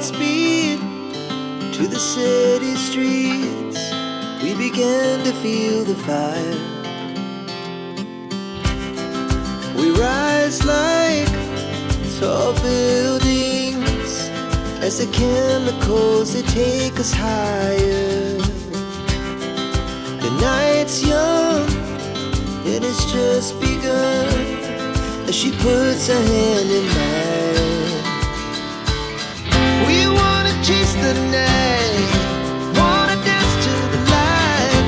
hearts beat to the city streets. We began to feel the fire. We rise like tall buildings as the chemicals, they take us higher. The night's young and it's just begun as she puts her hand in mine. We wanna chase the night, wanna dance to the light,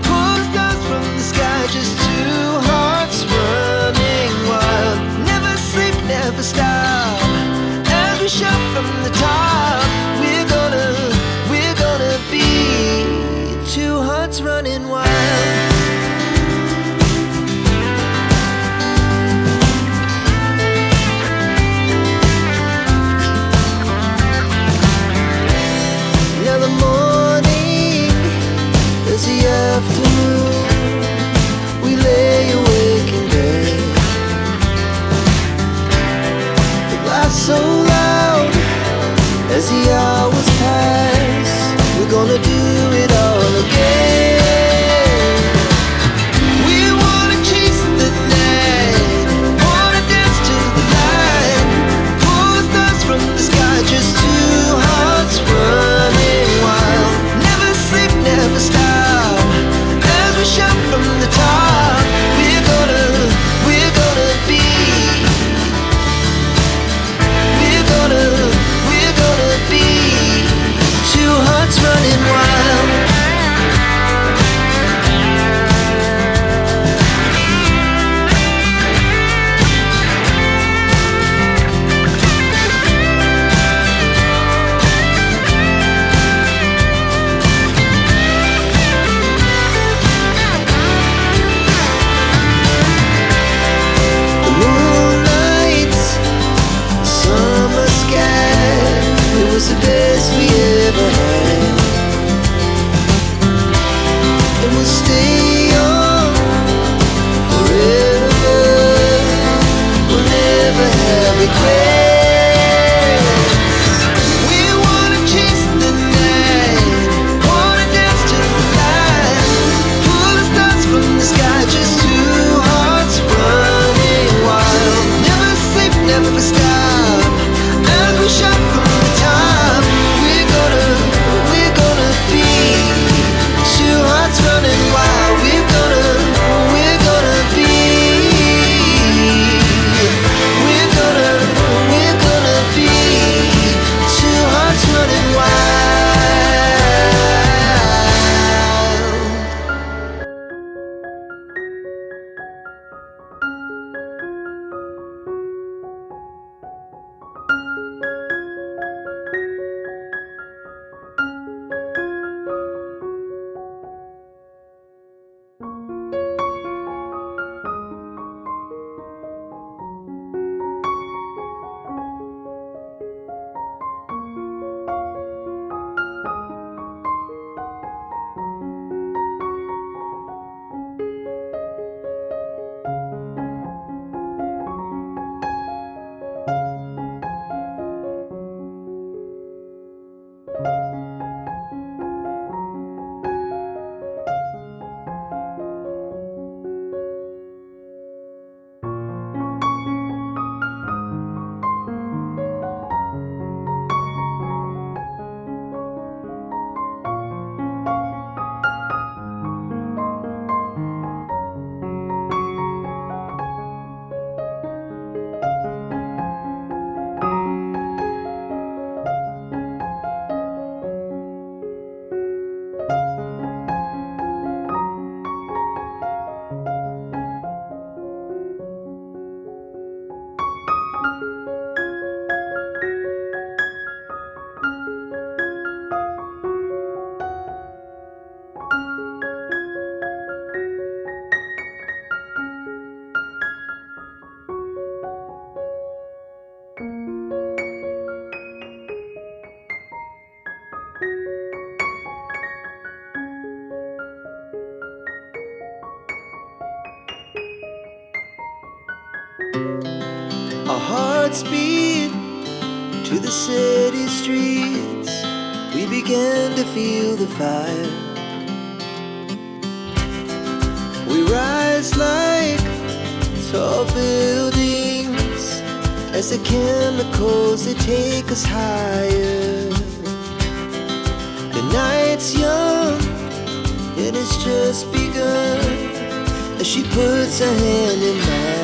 pull stars from the sky, just two hearts running wild. Never sleep, never stop, as we shout from the top. We're gonna be two hearts running wild. Now the morning is the afternoon. We lay awake in bed. The laugh so loud as the hours pass. We're gonna do it all again. We wanna chase the night, wanna dance to the light, pull stars from the sky, just two hearts running wild. Never sleep, never stop, as we shout from the top. We're gonna be, we're gonna be two hearts running wild. The moonlight, summer sky, it was the best we ever had. And we'll stay on forever. We'll never have regrets. We wanna chase the night, wanna dance to the light, pull the stars from the sky, just two hearts running wild. Never sleep, never stop, as we shout from the top. We're gonna be two hearts running wild. We're gonna be, we're gonna be two hearts running wild. Our hearts beat to the city streets, we began to feel the fire. We rise like tall buildings as the chemicals, they take us higher. The night's young and it's just begun as she puts her hand in mine.